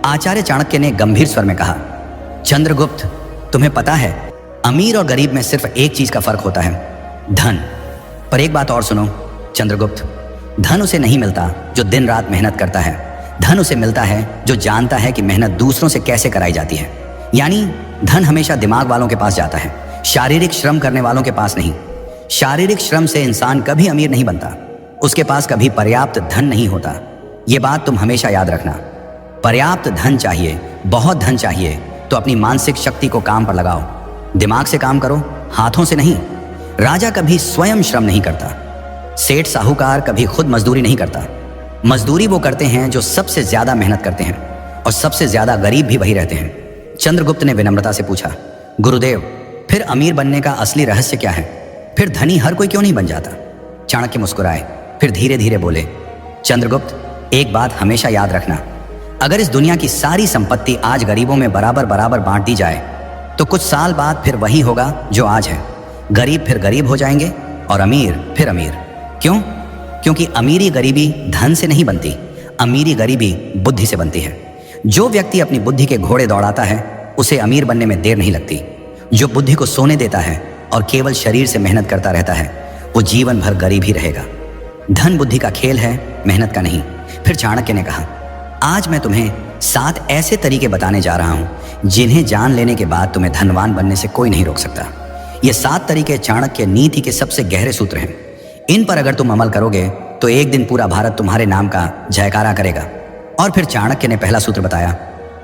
आचार्य चाणक्य ने गंभीर स्वर में कहा, चंद्रगुप्त, तुम्हें पता है अमीर और गरीब में सिर्फ एक चीज का फर्क होता है, धन। पर एक बात और सुनो चंद्रगुप्त, धन उसे नहीं मिलता जो दिन रात मेहनत करता है। धन उसे मिलता है जो जानता है कि मेहनत दूसरों से कैसे कराई जाती है। यानी धन हमेशा दिमाग वालों के पास जाता है, शारीरिक श्रम करने वालों के पास नहीं। शारीरिक श्रम से इंसान कभी अमीर नहीं बनता, उसके पास कभी पर्याप्त धन नहीं होता। ये बात तुम हमेशा याद रखना। पर्याप्त धन चाहिए, बहुत धन चाहिए तो अपनी मानसिक शक्ति को काम पर लगाओ। दिमाग से काम करो, हाथों से नहीं। राजा कभी स्वयं श्रम नहीं करता, सेठ साहूकार कभी खुद मजदूरी नहीं करता। मजदूरी वो करते हैं जो सबसे ज्यादा मेहनत करते हैं, और सबसे ज्यादा गरीब भी वही रहते हैं। चंद्रगुप्त ने विनम्रता से पूछा, गुरुदेव, फिर अमीर बनने का असली रहस्य क्या है? फिर धनी हर कोई क्यों नहीं बन जाता? चाणक्य मुस्कुराए, फिर धीरे धीरे बोले, चंद्रगुप्त, एक बात हमेशा याद रखना, अगर इस दुनिया की सारी संपत्ति आज गरीबों में बराबर बराबर बांट दी जाए तो कुछ साल बाद फिर वही होगा जो आज है। गरीब फिर गरीब हो जाएंगे और अमीर फिर अमीर। क्यों? क्योंकि अमीरी गरीबी धन से नहीं बनती, अमीरी गरीबी बुद्धि से बनती है। जो व्यक्ति अपनी बुद्धि के घोड़े दौड़ाता है उसे अमीर बनने में देर नहीं लगती। जो बुद्धि को सोने देता है और केवल शरीर से मेहनत करता रहता है वो जीवन भर गरीब ही रहेगा। धन बुद्धि का खेल है, मेहनत का नहीं। फिर चाणक्य ने कहा, आज मैं तुम्हें 7 ऐसे तरीके बताने जा रहा हूं जिन्हें जान लेने के बाद तुम्हें धनवान बनने से कोई नहीं रोक सकता। ये 7 तरीके चाणक्य नीति के सबसे गहरे सूत्र हैं। इन पर अगर तुम अमल करोगे तो एक दिन पूरा भारत तुम्हारे नाम का जयकारा करेगा। और फिर चाणक्य ने पहला सूत्र बताया,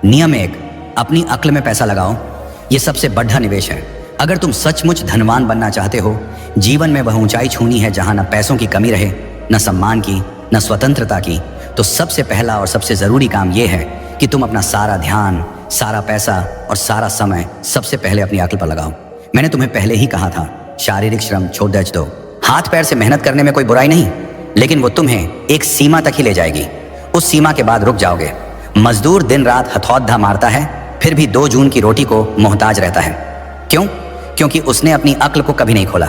नियम 1, अपनी अक्ल में पैसा लगाओ। ये सबसे बड़ा निवेश है। अगर तुम सचमुच धनवान बनना चाहते हो, जीवन में वह ऊंचाई छूनी है जहां न पैसों की कमी रहे, न सम्मान की, न स्वतंत्रता की, तो सबसे पहला और सबसे जरूरी काम यह है कि तुम अपना सारा ध्यान, सारा पैसा और सारा समय सबसे पहले अपनी अक्ल पर लगाओ। मैंने तुम्हें पहले ही कहा था, शारीरिक श्रम छोड़ दो। हाथ पैर से मेहनत करने में कोई बुराई नहीं, लेकिन वो तुम्हें एक सीमा तक ही ले जाएगी। उस सीमा के बाद रुक जाओगे। मजदूर दिन रात हथौड़ा मारता है, फिर भी 2 जून की रोटी को मोहताज रहता है। क्यों? क्योंकि उसने अपनी अक्ल को कभी नहीं खोला।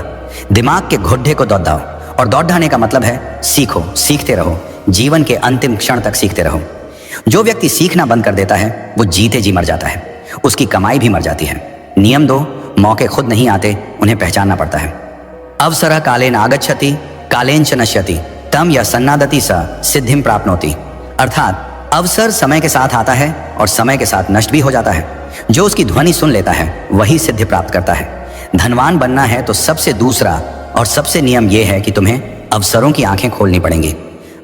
दिमाग के घुड्डे को दौड़ाओ, और दौड़ाने का मतलब है सीखो, सीखते रहो, जीवन के अंतिम क्षण तक सीखते रहो। जो व्यक्ति सीखना बंद कर देता है वो जीते जी मर जाता है, उसकी कमाई भी मर जाती है। नियम 2, मौके खुद नहीं आते, उन्हें पहचानना पड़ता है। अवसरः कालेन आगच्छति, कालेन च नश्यति, तम या सन्नादति स सिद्धिम प्राप्नोति। अर्थात अवसर समय के साथ आता है और समय के साथ नष्ट भी हो जाता है। जो उसकी ध्वनि सुन लेता है वही सिद्धि प्राप्त करता है। धनवान बनना है तो सबसे दूसरा और सबसे नियम यह है कि तुम्हें अवसरों की आंखें खोलनी पड़ेंगी।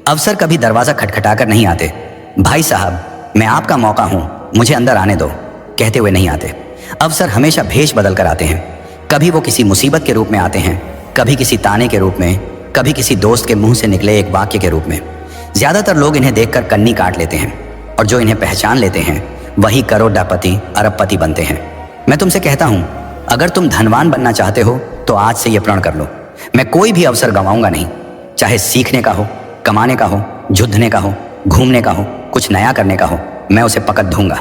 अवसर कभी दरवाजा खटखटाकर नहीं आते। भाई साहब, मैं आपका मौका हूं, मुझे अंदर आने दो, कहते हुए नहीं आते। अवसर हमेशा भेष बदल कर आते हैं। कभी वो किसी मुसीबत के रूप में आते हैं, कभी किसी ताने के रूप में, कभी किसी दोस्त के मुंह से निकले एक वाक्य के रूप में। ज्यादातर लोग इन्हें देखकर कन्नी काट लेते हैं, और जो इन्हें पहचान लेते हैं वही करोड़पति अरबपति बनते हैं। मैं तुमसे कहता हूं, अगर तुम धनवान बनना चाहते हो तो आज से यह प्रण कर लो, मैं कोई भी अवसर गंवाऊंगा नहीं। चाहे सीखने का हो, कमाने का हो, जुद्धने का हो, घूमने का हो, कुछ नया करने का हो, मैं उसे पकड़ दूंगा।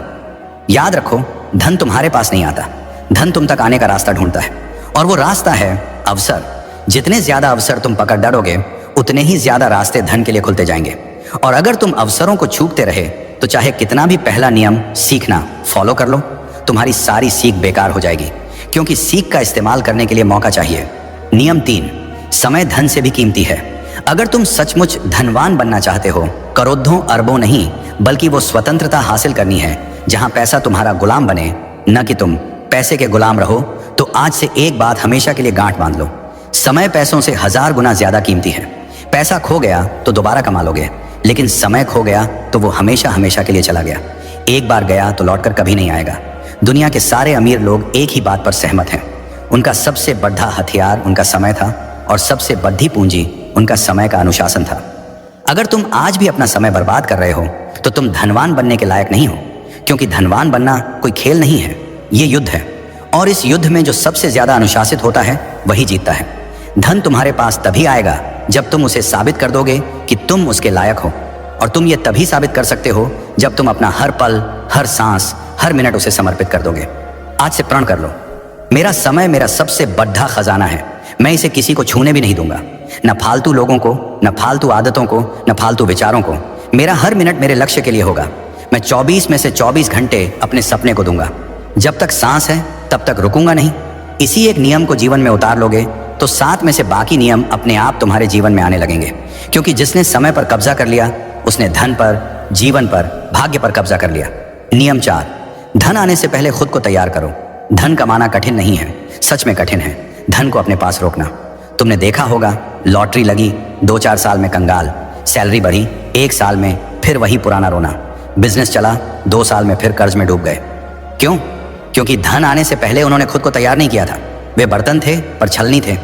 याद रखो, धन तुम्हारे पास नहीं आता, धन तुम तक आने का रास्ता ढूंढता है, और वो रास्ता है अवसर। जितने ज्यादा अवसर तुम पकड़ डरोगे उतने ही ज्यादा रास्ते धन के लिए खुलते जाएंगे। और अगर तुम अवसरों को चूकते रहे तो चाहे कितना भी पहला नियम सीखना फॉलो कर लो, तुम्हारी सारी सीख बेकार हो जाएगी, क्योंकि सीख का इस्तेमाल करने के लिए मौका चाहिए। नियम 3, समय धन से भी कीमती है। अगर तुम सचमुच धनवान बनना चाहते हो, करोड़ों अरबों नहीं बल्कि वो स्वतंत्रता हासिल करनी है जहां पैसा तुम्हारा गुलाम बने, न कि तुम पैसे के गुलाम रहो, तो आज से एक बात हमेशा के लिए गांठ बांध लो, समय पैसों से 1000 गुना ज्यादा कीमती है। पैसा खो गया तो दोबारा कमा लोगे, लेकिन समय खो गया तो वो हमेशा हमेशा के लिए चला गया। एक बार गया तो लौटकर कभी नहीं आएगा। दुनिया के सारे अमीर लोग एक ही बात पर सहमत हैं, उनका सबसे बड़ा हथियार उनका समय था, और सबसे बड़ी पूंजी उनका समय का अनुशासन था। अगर तुम आज भी अपना समय बर्बाद कर रहे हो तो तुम धनवान बनने के लायक नहीं हो, क्योंकि धनवान बनना कोई खेल नहीं है, ये युद्ध है। और इस युद्ध में जो सबसे ज्यादा अनुशासित होता है वही जीतता है। धन तुम्हारे पास तभी आएगा जब तुम उसे साबित कर दोगे कि तुम उसके लायक हो, और तुम ये तभी साबित कर सकते हो जब तुम अपना हर पल, हर सांस, हर मिनट उसे समर्पित कर दोगे। आज से प्रण कर लो, मेरा समय मेरा सबसे बड़ा खजाना है, मैं इसे किसी को छूने भी नहीं दूंगा, न फालतू लोगों को, न फालतू आदतों को, न फालतू विचारों को। मेरा हर मिनट मेरे लक्ष्य के लिए होगा। मैं 24 में से 24 घंटे अपने सपने को दूंगा। जब तक सांस है तब तक रुकूंगा नहीं। इसी एक नियम को जीवन में उतार लोगे तो 7 में से बाकी नियम अपने आप तुम्हारे जीवन में आने लगेंगे। क्योंकि जिसने समय पर कब्जा कर लिया उसने धन पर, जीवन पर, भाग्य पर कब्जा कर लिया। नियम 4, धन आने से पहले खुद को तैयार करो। धन कमाना कठिन नहीं है, सच में कठिन है धन को अपने पास रोकना। तुमने देखा होगा, लॉटरी लगी, 2-4 साल में कंगाल, सैलरी बढ़ी, 1 साल में फिर वही पुराना रोना, बिजनेस चला, 2 साल में फिर कर्ज में डूब गए। क्यों? क्योंकि धन आने से पहले उन्होंने खुद को तैयार नहीं किया था। वे बर्तन थे पर छलनी थे।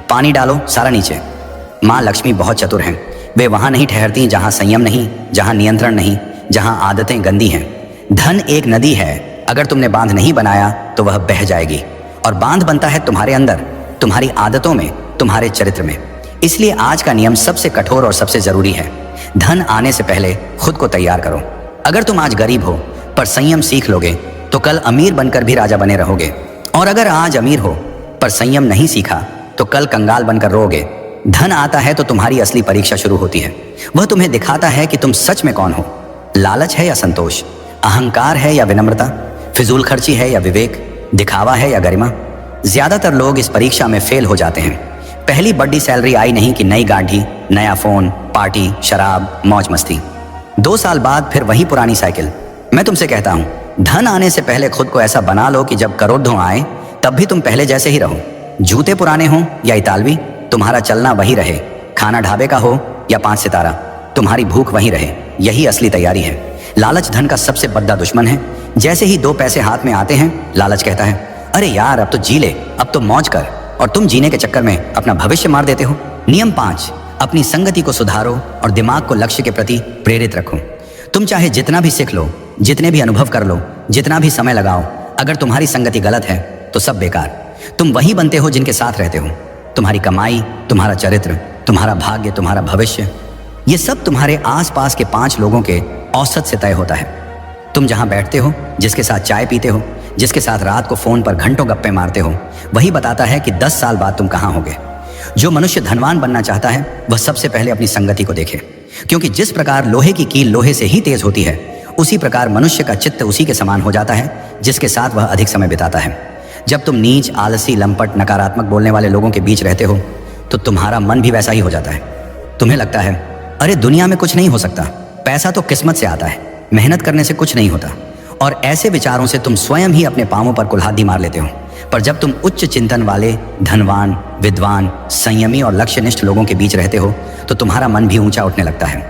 पानी डालो सारा नीचे। माँ लक्ष्मी बहुत चतुर हैं। वे वहां नहीं ठहरती जहां संयम नहीं, जहां नियंत्रण नहीं, जहां आदतें गंदी हैं। धन एक नदी है, अगर तुमने बांध नहीं बनाया तो वह बह जाएगी। और बांध बनता है तुम्हारे अंदर, तुम्हारी आदतों में, तुम्हारे चरित्र में। इसलिए आज का नियम सबसे कठोर और सबसे जरूरी है। धन आने से पहले खुद को तैयार करो। अगर तुम आज गरीब हो पर संयम सीख लोगे तो कल अमीर बनकर भी राजा बने रहोगे। और अगर आज अमीर हो पर संयम नहीं सीखा तो कल कंगाल बनकर रोगे। धन आता है तो तुम्हारी असली परीक्षा शुरू होती है। वह तुम्हें दिखाता है कि तुम सच में कौन हो। लालच है या संतोष, अहंकार है या विनम्रता, फिजूल खर्ची है या विवेक, दिखावा है या गरिमा। ज्यादातर लोग इस परीक्षा में फेल हो जाते हैं। पहली बड़ी सैलरी आई नहीं कि नई गाड़ी, नया फोन, पार्टी, शराब, मौज मस्ती। 2 साल बाद फिर वही पुरानी साइकिल। मैं तुमसे कहता हूं, धन आने से पहले खुद को ऐसा बना लो कि जब करोड़ों आए तब भी तुम पहले जैसे ही रहो। जूते पुराने हो या इतालवी, तुम्हारा चलना वही रहे। खाना ढाबे का हो या 5 सितारा, तुम्हारी भूख वही रहे। यही असली तैयारी है। लालच धन का सबसे बड़ा दुश्मन है। जैसे ही 2 पैसे हाथ में आते हैं, लालच कहता है, अरे यार अब तो जी ले, अब तो मौज कर। और तुम जीने के चक्कर में अपना भविष्य मार देते हो। नियम 5, अपनी संगति को सुधारो और दिमाग को लक्ष्य के प्रति प्रेरित रखो। तुम चाहे जितना भी सीख लो, जितने भी अनुभव कर लो, जितना भी समय लगाओ, अगर तुम्हारी संगति गलत है तो सब बेकार। तुम वही बनते हो जिनके साथ रहते हो। तुम्हारी कमाई, तुम्हारा चरित्र, तुम्हारा भाग्य, तुम्हारा भविष्य, ये सब तुम्हारे आसपास के 5 लोगों के औसत से तय होता है। तुम जहां बैठते हो, जिसके साथ चाय पीते हो, जिसके साथ रात को फोन पर घंटों गप्पे मारते हो, वही बताता है कि 10 साल बाद तुम कहां होगे। जो मनुष्य धनवान बनना चाहता है वह सबसे पहले अपनी संगति को देखे। क्योंकि जिस प्रकार लोहे की कील लोहे से ही तेज होती है, उसी प्रकार मनुष्य का चित्त उसी के समान हो जाता है जिसके साथ वह अधिक समय बिताता है। जब तुम नीच, आलसी, लंपट, नकारात्मक बोलने वाले लोगों के बीच रहते हो तो तुम्हारा मन भी वैसा ही हो जाता है। तुम्हें लगता है, अरे दुनिया में कुछ नहीं हो सकता, पैसा तो किस्मत से आता है, मेहनत करने से कुछ नहीं होता। और ऐसे विचारों से तुम स्वयं ही अपने पांवों पर कुल्हाड़ी मार लेते हो। पर जब तुम उच्च चिंतन वाले, धनवान, विद्वान, संयमी और लक्ष्यनिष्ठ लोगों के बीच रहते हो तो तुम्हारा मन भी ऊंचा उठने लगता है।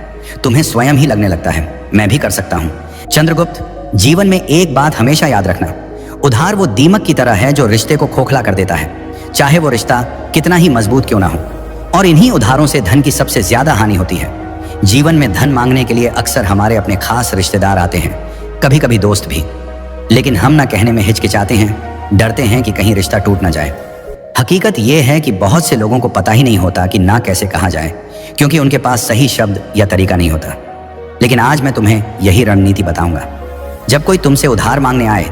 तुम्हें स्वयं ही लगने लगता है, मैं भी कर सकता हूँ। चंद्रगुप्त, जीवन में एक बात हमेशा याद रखना, उधार वो दीमक की तरह है जो रिश्ते को खोखला कर देता है, चाहे वो रिश्ता कितना ही मजबूत क्यों ना हो। और इन्हीं उधारों से धन की सबसे ज्यादा हानि होती है। जीवन में धन मांगने के लिए अक्सर हमारे अपने खास रिश्तेदार आते हैं, कभी कभी दोस्त भी। लेकिन हम ना कहने में हिचकिचाते हैं, डरते हैं कि कहीं रिश्ता टूट ना जाए। हकीकत यह है कि बहुत से लोगों को पता ही नहीं होता कि ना कैसे कहा जाए, क्योंकि उनके पास सही शब्द या तरीका नहीं होता। लेकिन आज मैं तुम्हें यही रणनीति बताऊंगा। जब कोई तुमसे उधार मांगने आए,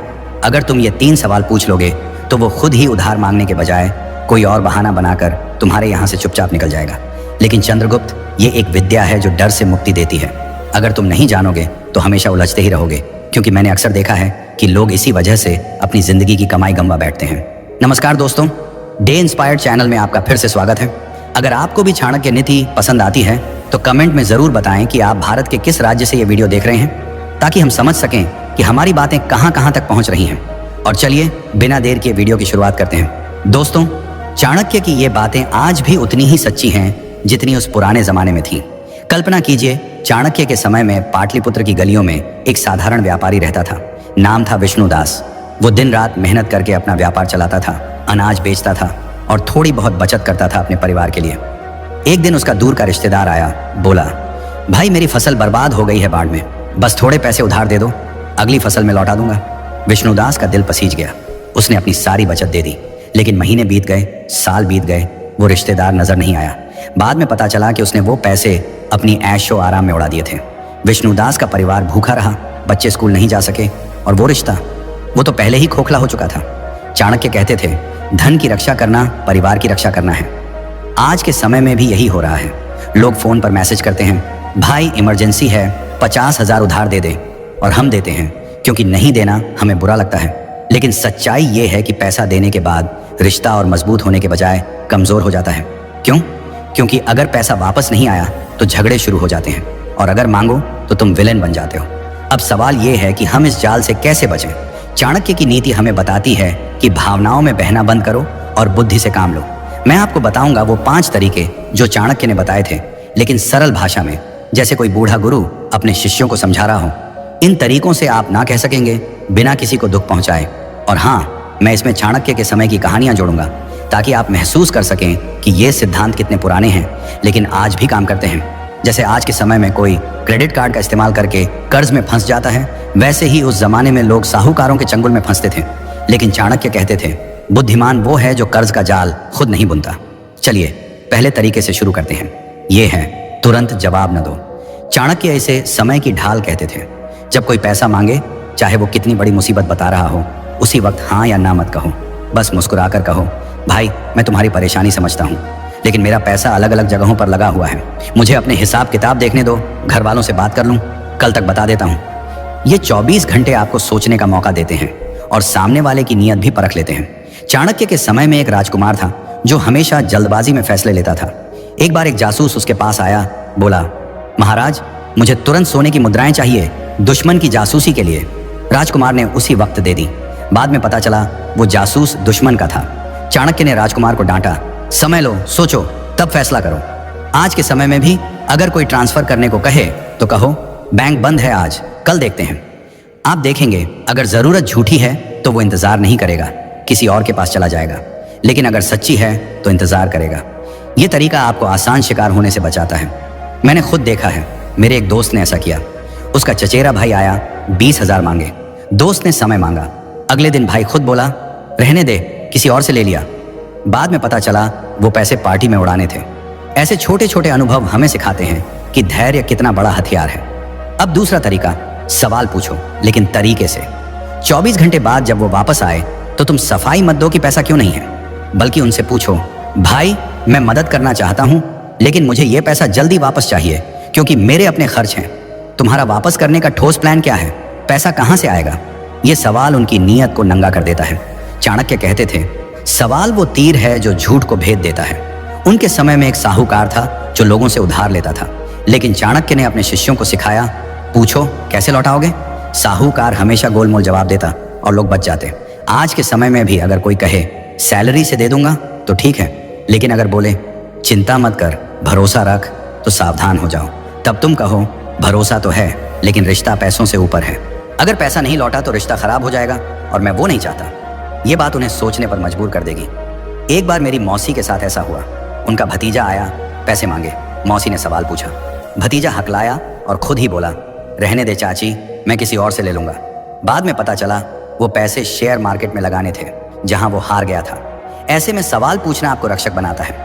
अगर तुम ये 3 सवाल पूछ लोगे तो वो खुद ही उधार मांगने के बजाय कोई और बहाना बनाकर तुम्हारे यहाँ से चुपचाप निकल जाएगा। लेकिन चंद्रगुप्त, ये एक विद्या है जो डर से मुक्ति देती है। अगर तुम नहीं जानोगे तो हमेशा उलझते ही रहोगे, क्योंकि मैंने अक्सर देखा है कि लोग इसी वजह से अपनी जिंदगी की कमाई गंवा बैठते हैं। नमस्कार दोस्तों, डे इंस्पायर्ड चैनल में आपका फिर से स्वागत है। अगर आपको भी चाणक्य नीति पसंद आती है तो कमेंट में जरूर बताएं कि आप भारत के किस राज्य से ये वीडियो देख रहे हैं, ताकि हम समझ सकें कि हमारी बातें कहां कहां तक पहुंच रही हैं। और चलिए बिना देर के वीडियो की शुरुआत करते हैं। दोस्तों, चाणक्य की ये बातें आज भी उतनी ही सच्ची हैं जितनी उस पुराने जमाने में थी। कल्पना कीजिए, चाणक्य के समय में पाटलिपुत्र की गलियों में एक साधारण व्यापारी रहता था। नाम था विष्णुदास। वो दिन रात मेहनत करके अपना व्यापार चलाता था, अनाज बेचता था और थोड़ी बहुत बचत करता था अपने परिवार के लिए। एक दिन उसका दूर का रिश्तेदार आया, बोला, भाई मेरी फसल बर्बाद हो गई है बाढ़ में, बस थोड़े पैसे उधार दे दो, अगली फसल में लौटा दूंगा। विष्णुदास का दिल पसीज गया। उसने अपनी सारी बचत दे दी। लेकिन महीने बीत गए, साल बीत गए, वो रिश्तेदार नजर नहीं आया। बाद में पता चला कि उसने वो पैसे अपनी ऐशो आराम में उड़ा दिए थे। विष्णुदास का परिवार भूखा रहा, बच्चे स्कूल नहीं जा सके और वो रिश्ता, वो तो पहले ही खोखला हो चुका था। चाणक्य कहते थे, धन की रक्षा करना परिवार की रक्षा करना है। आज के समय में भी यही हो रहा है। लोग फोन पर मैसेज करते हैं, भाई इमरजेंसी है, 50,000 उधार दे दे। और हम देते हैं क्योंकि नहीं देना हमें बुरा लगता है। लेकिन सच्चाई ये है कि पैसा देने के बाद रिश्ता और मजबूत होने के बजाय कमजोर हो जाता है। क्यों? क्योंकि अगर पैसा वापस नहीं आया तो झगड़े शुरू हो जाते हैं, और अगर मांगो तो तुम विलेन बन जाते हो। अब सवाल ये है कि हम इस जाल से कैसे बचें। चाणक्य की नीति हमें बताती है कि भावनाओं में बहना बंद करो और बुद्धि से काम लो। मैं आपको बताऊंगा वो 5 तरीके जो चाणक्य ने बताए थे, लेकिन सरल भाषा में, जैसे कोई बूढ़ा गुरु अपने शिष्यों को समझा रहा हो। इन तरीकों से आप ना कह सकेंगे बिना किसी को दुख पहुंचाए। और हाँ, मैं इसमें चाणक्य के समय की कहानियां जोड़ूंगा ताकि आप महसूस कर सकें कि ये सिद्धांत कितने पुराने हैं लेकिन आज भी काम करते हैं। जैसे आज के समय में कोई क्रेडिट कार्ड का इस्तेमाल करके कर्ज में फंस जाता है, वैसे ही उस जमाने में लोग साहूकारों के चंगुल में फंसते थे। लेकिन चाणक्य कहते थे, बुद्धिमान वो है जो कर्ज का जाल खुद नहीं बुनता। चलिए पहले तरीके से शुरू करते हैं। ये है तुरंत जवाब न दो। चाणक्य इसे समय की ढाल कहते थे। जब कोई पैसा मांगे, चाहे वो कितनी बड़ी मुसीबत बता रहा हो, उसी वक्त हाँ या ना मत कहो। बस मुस्कुराकर कहो, भाई मैं तुम्हारी परेशानी समझता हूँ, लेकिन मेरा पैसा अलग अलग जगहों पर लगा हुआ है। मुझे अपने हिसाब किताब देखने दो, घर वालों से बात कर लूँ, कल तक बता देता हूँ। ये 24 घंटे आपको सोचने का मौका देते हैं और सामने वाले की नीयत भी परख लेते हैं। चाणक्य के समय में एक राजकुमार था जो हमेशा जल्दबाजी में फैसले लेता था। एक बार एक जासूस उसके पास आया, बोला, महाराज मुझे तुरंत सोने की मुद्राएं चाहिए, दुश्मन की जासूसी के लिए। राजकुमार ने उसी वक्त दे दी। बाद में पता चला वो जासूस दुश्मन का था। चाणक्य ने राजकुमार को डांटा, समय लो, सोचो, तब फैसला करो। आज के समय में भी अगर कोई ट्रांसफर करने को कहे तो कहो, बैंक बंद है आज, कल देखते हैं। आप देखेंगे अगर जरूरत झूठी है तो वो इंतजार नहीं करेगा, किसी और के पास चला जाएगा। लेकिन अगर सच्ची है तो इंतजार करेगा। ये तरीका आपको आसान शिकार होने से बचाता है। मैंने खुद देखा है, मेरे एक दोस्त ने ऐसा किया। उसका चचेरा भाई आया, 20,000 मांगे। दोस्त ने समय मांगा। अगले दिन भाई खुद बोला, रहने दे, किसी और से ले लिया। बाद में पता चला वो पैसे पार्टी में उड़ाने थे। ऐसे छोटे छोटे अनुभव हमें सिखाते हैं कि धैर्य कितना बड़ा हथियार है। अब दूसरा तरीका, सवाल पूछो लेकिन तरीके से। 24 घंटे बाद जब वो वापस आए तो तुम सफाई मत दो कि पैसा क्यों नहीं है, बल्कि उनसे पूछो, भाई मैं मदद करना चाहता हूं लेकिन मुझे ये पैसा जल्दी वापस चाहिए क्योंकि मेरे अपने खर्च हैं। तुम्हारा वापस करने का ठोस प्लान क्या है? पैसा कहां से आएगा? ये सवाल उनकी नीयत को नंगा कर देता है। चाणक्य कहते थे, सवाल वो तीर है जो झूठ को भेद देता है। उनके समय में एक साहूकार था जो लोगों से उधार लेता था, लेकिन चाणक्य ने अपने शिष्यों को सिखाया, पूछो कैसे लौटाओगे। साहूकार हमेशा गोलमोल जवाब देता और लोग बच जाते। आज के समय में भी अगर कोई कहे सैलरी से दे दूंगा तो ठीक है, लेकिन अगर बोले चिंता मत कर, भरोसा रख, तो सावधान हो जाओ। तब तुम कहो, भरोसा तो है लेकिन रिश्ता पैसों से ऊपर है। अगर पैसा नहीं लौटा तो रिश्ता खराब हो जाएगा और मैं वो नहीं चाहता। ये बात उन्हें सोचने पर मजबूर कर देगी। एक बार मेरी मौसी के साथ ऐसा हुआ। उनका भतीजा आया, पैसे मांगे। मौसी ने सवाल पूछा। भतीजा हकलाया और खुद ही बोला, रहने दे चाची, मैं किसी और से ले लूंगा। बाद में पता चला वो पैसे शेयर मार्केट में लगाने थे जहां वो हार गया था। ऐसे में सवाल पूछना आपको रक्षक बनाता है,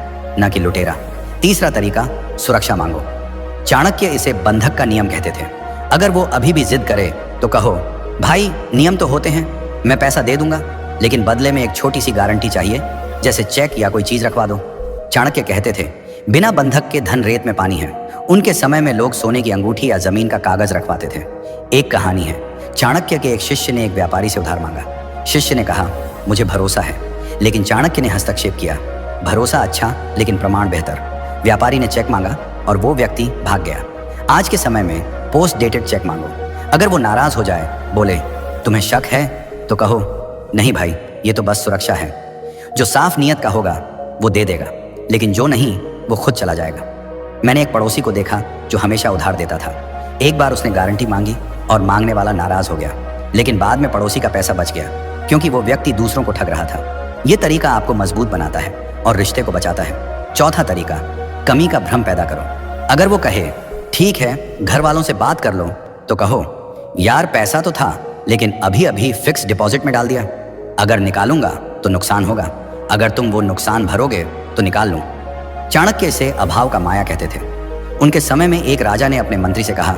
न कि लुटेरा। तीसरा तरीका, सुरक्षा मांगो। चाणक्य इसे बंधक का नियम कहते थे। अगर वो अभी भी जिद करे तो कहो, भाई नियम तो होते हैं, मैं पैसा दे दूंगा लेकिन बदले में एक छोटी सी गारंटी चाहिए, जैसे चेक या कोई चीज रखवा दो। चाणक्य कहते थे, बिना बंधक के धन रेत में पानी है। उनके समय में लोग सोने की अंगूठी या जमीन का कागज रखवाते थे। एक कहानी है, चाणक्य के एक शिष्य ने एक व्यापारी से उधार मांगा। शिष्य ने कहा, मुझे भरोसा है, लेकिन चाणक्य ने हस्तक्षेप किया, भरोसा अच्छा लेकिन प्रमाण बेहतर। व्यापारी ने चेक मांगा और वो व्यक्ति भाग गया। आज के समय में पोस्ट डेटेड चेक मांगो। अगर वो नाराज हो जाए, बोले तुम्हें शक है, तो कहो, नहीं भाई, ये तो बस सुरक्षा है। जो साफ नियत का होगा वो दे देगा, लेकिन जो नहीं वो खुद चला जाएगा। मैंने एक पड़ोसी को देखा जो हमेशा उधार देता था। एक बार उसने गारंटी मांगी और मांगने वाला नाराज हो गया, लेकिन बाद में पड़ोसी का पैसा बच गया क्योंकि वो व्यक्ति दूसरों को ठग रहा था। ये तरीका आपको मजबूत बनाता है और रिश्ते को बचाता है। चौथा तरीका, कमी का भ्रम पैदा करो। अगर वो कहे ठीक है, घर वालों से बात कर लो, तो कहो, यार पैसा तो था लेकिन अभी अभी फिक्स डिपॉजिट में डाल दिया, अगर निकालूंगा तो नुकसान होगा, अगर तुम वो नुकसान भरोगे तो निकाल लूं। चाणक्य इसे अभाव का माया कहते थे। उनके समय में एक राजा ने अपने मंत्री से कहा,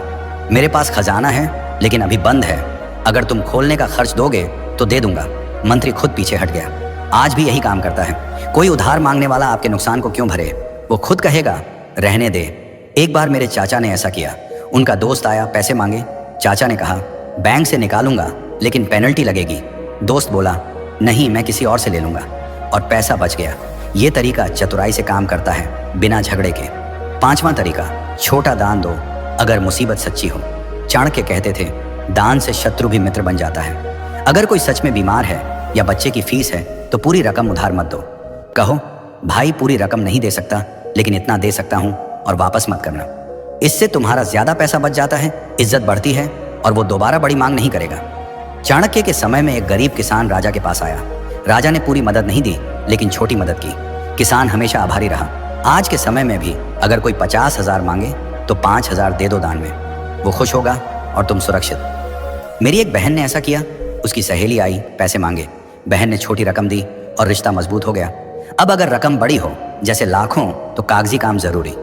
मेरे पास खजाना है लेकिन अभी बंद है, अगर तुम खोलने का खर्च दोगे तो दे दूंगा। मंत्री खुद पीछे हट गया। आज भी यही काम करता है। कोई उधार मांगने वाला आपके नुकसान को क्यों भरे, वो खुद कहेगा रहने दे। एक बार मेरे चाचा ने ऐसा किया। उनका दोस्त आया, पैसे मांगे। चाचा ने कहा, बैंक से निकालूंगा लेकिन पेनल्टी लगेगी। दोस्त बोला, नहीं मैं किसी और से ले लूंगा, और पैसा बच गया। ये तरीका चतुराई से काम करता है, बिना झगड़े के। 5वां तरीका, छोटा दान दो अगर मुसीबत सच्ची हो। चाणक्य कहते थे, दान से शत्रु भी मित्र बन जाता है। अगर कोई सच में बीमार है या बच्चे की फीस है तो पूरी रकम उधार मत दो। कहो, भाई पूरी रकम नहीं दे सकता लेकिन इतना दे सकता हूं, और वापस मत करना। इससे तुम्हारा ज्यादा पैसा बच जाता है, इज्जत बढ़ती है और वो दोबारा बड़ी मांग नहीं करेगा। चाणक्य के समय में एक गरीब किसान राजा के पास आया। राजा ने पूरी मदद नहीं दी लेकिन छोटी मदद की। किसान हमेशा आभारी रहा। आज के समय में भी अगर कोई 50,000 मांगे तो 5,000 दे दो दान में। वो खुश होगा और तुम सुरक्षित। मेरी एक बहन ने ऐसा किया। उसकी सहेली आई, पैसे मांगे। बहन ने छोटी रकम दी और रिश्ता मजबूत हो गया। अब अगर रकम बड़ी हो, जैसे लाखों, तो कागजी काम जरूरी।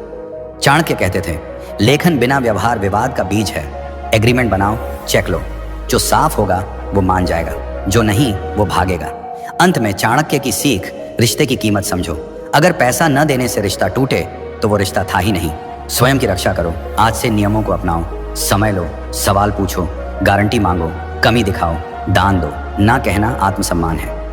चाणक्य कहते थे, लेखन बिना व्यवहार विवाद का बीज है। एग्रीमेंट बनाओ, चेक लो। जो साफ होगा वो मान जाएगा, जो नहीं वो भागेगा। अंत में चाणक्य की सीख, रिश्ते की कीमत समझो। अगर पैसा न देने से रिश्ता टूटे तो वो रिश्ता था ही नहीं। स्वयं की रक्षा करो। आज से नियमों को अपनाओ। समय लो, सवाल पूछो, गारंटी मांगो, कमी दिखाओ, दान दो। ना कहना आत्मसम्मान है।